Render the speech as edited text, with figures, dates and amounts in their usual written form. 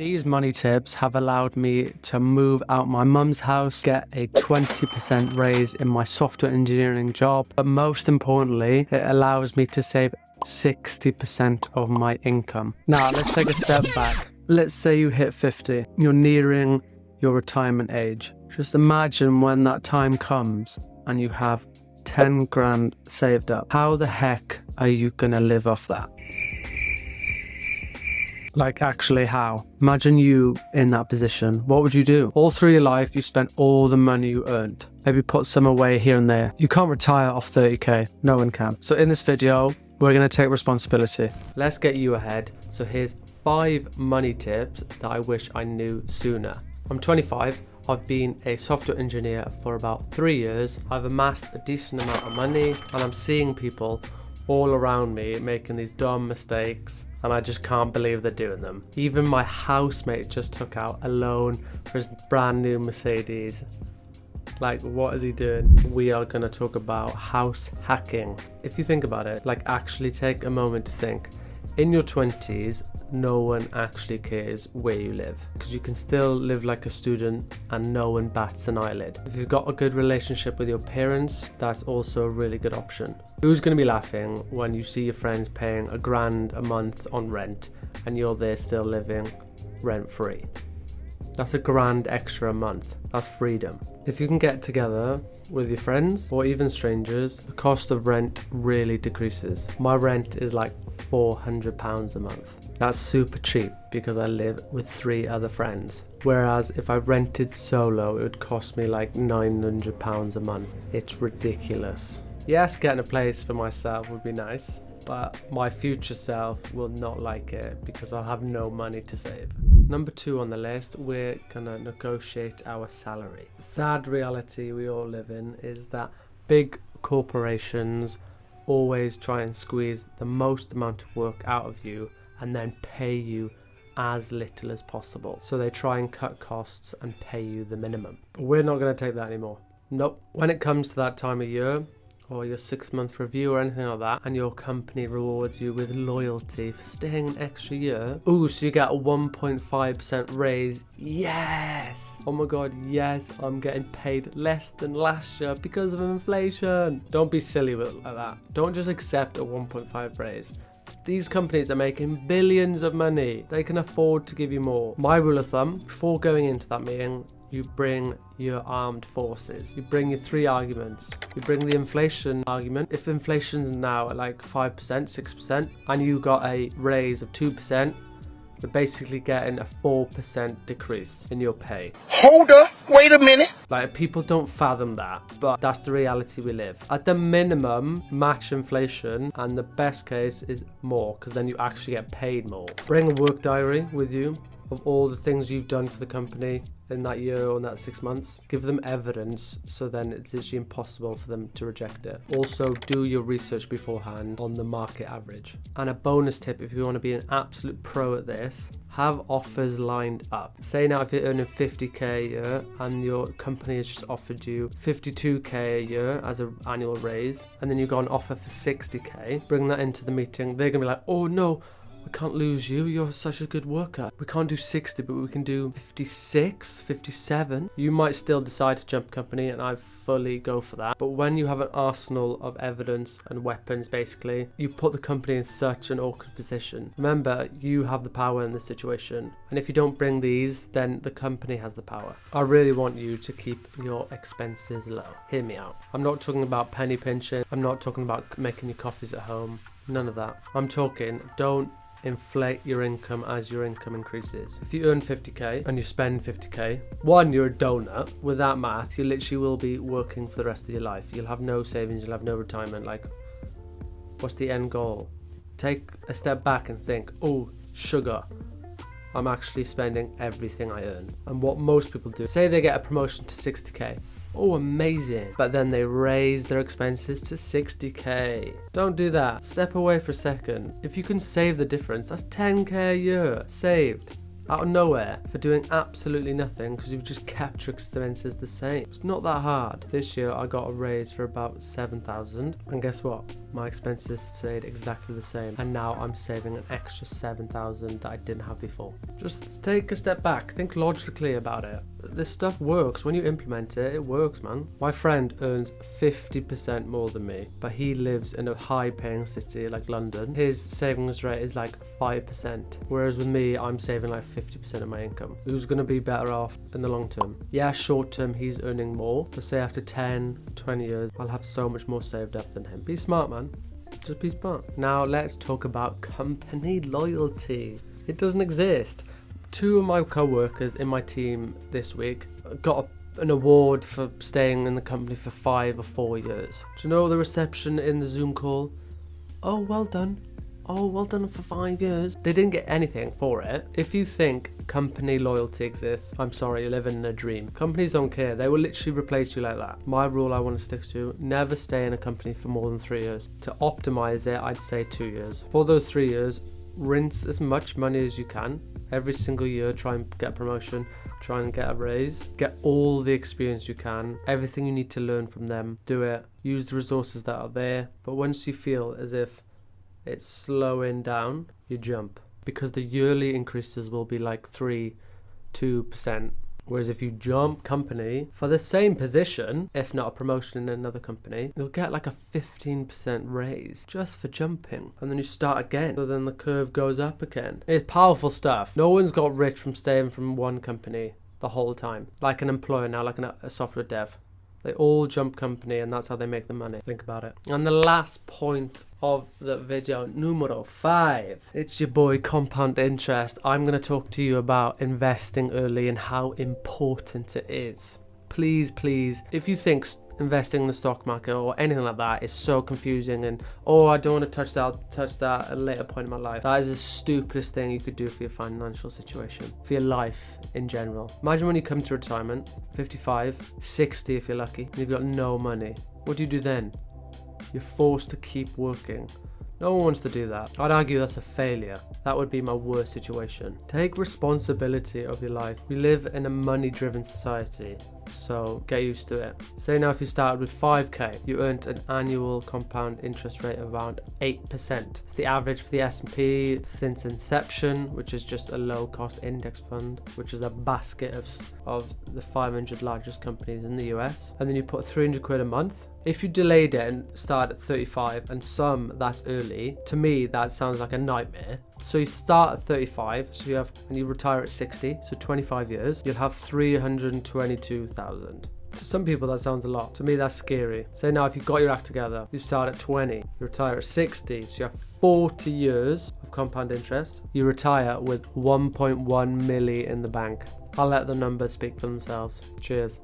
These money tips have allowed me to move out my mum's house, get a 20% raise in my software engineering job, but most importantly, it allows me to save 60% of my income. Now, let's take a step back. Let's say you hit 50. You're nearing your retirement age. Just imagine when that time comes and you have 10 grand saved up. How the heck are you gonna live off that? Like, actually, how? Imagine you in that position. What would you do? All through your life, you spent all the money you earned. Maybe put some away here and there. You can't retire off 30k. No one can. So in this video, we're going to take responsibility. Let's get you ahead. So here's 5 money tips that I wish I knew sooner. I'm 25. I've been a software engineer for about 3 years. I've amassed a decent amount of money and I'm seeing people all around me making these dumb mistakes, and I just can't believe they're doing them. Even my housemate just took out a loan for his brand new Mercedes. Like, what is he doing? We are going to talk about house hacking. If you think about it, like, actually take a moment to think. In your 20s, no one actually cares where you live because you can still live like a student and no one bats an eyelid. If you've got a good relationship with your parents, that's also a really good option. Who's going to be laughing when you see your friends paying $1 grand a month on rent and you're there still living rent free? That's $1 grand extra a month. That's freedom. If you can get together with your friends or even strangers, the cost of rent really decreases. My rent is like £400 a month. That's super cheap because I live with 3 other friends. Whereas if I rented solo, it would cost me like £900 a month. It's ridiculous. Yes, getting a place for myself would be nice, but my future self will not like it because I'll have no money to save. Number 2 on the list, we're gonna negotiate our salary. The sad reality we all live in is that big corporations always try and squeeze the most amount of work out of you and then pay you as little as possible. So they try and cut costs and pay you the minimum. But we're not gonna take that anymore. Nope. When it comes to that time of year, or your 6-month review or anything like that, and your company rewards you with loyalty for staying an extra year. Ooh, so you get a 1.5% raise. Yes! Oh my god, yes, I'm getting paid less than last year because of inflation. Don't be silly with like that. Don't just accept a 1.5 raise. These companies are making billions of money. They can afford to give you more. My rule of thumb, before going into that meeting, you bring your armed forces. You bring your 3 arguments. You bring the inflation argument. If inflation's now at like 5%, 6%, and you got a raise of 2%, you're basically getting a 4% decrease in your pay. Hold up, wait a minute. Like, people don't fathom that, but that's the reality we live. At the minimum, match inflation, and the best case is more, because then you actually get paid more. Bring a work diary with you of all the things you've done for the company in that year or in that 6 months. Give them evidence so then it's literally impossible for them to reject it. Also, do your research beforehand on the market average. And a bonus tip, if you want to be an absolute pro at this, have offers lined up. Say now if you're earning 50k a year and your company has just offered you 52k a year as an annual raise, and then you got an offer for 60k, bring that into the meeting. They're gonna be like, oh no, we can't lose you, you're such a good worker. We can't do 60, but we can do 56, 57. You might still decide to jump company, and I fully go for that. But when you have an arsenal of evidence and weapons, basically, you put the company in such an awkward position. Remember, you have the power in this situation. And if you don't bring these, then the company has the power. I really want you to keep your expenses low. Hear me out. I'm not talking about penny pinching. I'm not talking about making your coffees at home. None of that. I'm talking, don't inflate your income as your income increases. If you earn 50k and you spend 50k, one, you're a donut. With that math, you literally will be working for the rest of your life. You'll have no savings, you'll have no retirement. Like, what's the end goal? Take a step back and think, oh, sugar. I'm actually spending everything I earn. And what most people do, say they get a promotion to 60k. Oh, amazing. But then they raise their expenses to 60k. Don't do that. Step away for a second. If you can save the difference, that's 10k a year saved. out of nowhere for doing absolutely nothing because you've just kept your expenses the same. It's not that hard. This year I got a raise for about 7,000, and guess what? My expenses stayed exactly the same, and now I'm saving an extra 7,000 that I didn't have before. Just take a step back, think logically about it. This stuff works. When you implement it, it works, man. My friend earns 50% more than me, but he lives in a high-paying city like London. His savings rate is like 5%, whereas with me, I'm saving like 50% of my income. Who's going to be better off in the long term? Yeah, short term, he's earning more, but say after 10, 20 years, I'll have so much more saved up than him. Be smart, man. Just be smart. Now, let's talk about company loyalty. It doesn't exist. 2 of my co-workers in my team this week got an award for staying in the company for 5 or 4 years. Do you know the reception in the Zoom call? Oh, well done. Oh, well done for 5 years. They didn't get anything for it. If you think company loyalty exists, I'm sorry, you're living in a dream. Companies don't care. They will literally replace you like that. My rule I want to stick to, never stay in a company for more than 3 years. To optimize it, I'd say 2 years. For those 3 years, rinse as much money as you can. Every single year, try and get a promotion, try and get a raise, get all the experience you can, everything you need to learn from them, do it, use the resources that are there. But once you feel as if it's slowing down, you jump, because the yearly increases will be like 2%. Whereas if you jump company for the same position, if not a promotion in another company, you'll get like a 15% raise just for jumping. And then you start again. So then the curve goes up again. It's powerful stuff. No one's got rich from staying from one company the whole time. Like an employer now, like a software dev. They all jump company, and that's how they make the money. Think about it. And the last point of the video, numero 5. It's your boy compound interest. I'm going to talk to you about investing early and how important it is. Please, if you think investing in the stock market or anything like that is so confusing and, oh, I don't want to touch that at a later point in my life, that is the stupidest thing you could do for your financial situation, for your life in general. Imagine when you come to retirement, 55, 60 if you're lucky, and you've got no money. What do you do then? You're forced to keep working. No one wants to do that. I'd argue that's a failure. That would be my worst situation. Take responsibility of your life. We live in a money-driven society, so get used to it. Say now if you started with 5k, you earned an annual compound interest rate of around 8%. It's the average for the S&P since inception, which is just a low-cost index fund, which is a basket of the 500 largest companies in the US. And then you put 300 quid a month. If you delayed it and started at 35, and that's early, to me that sounds like a nightmare. So you start at 35, and you retire at 60, so 25 years, you'll have 322,000. To some people that sounds a lot. To me that's scary. Say now if you got your act together, you start at 20, you retire at 60, so you have 40 years of compound interest. You retire with 1.1 milli in the bank. I'll let the numbers speak for themselves. Cheers.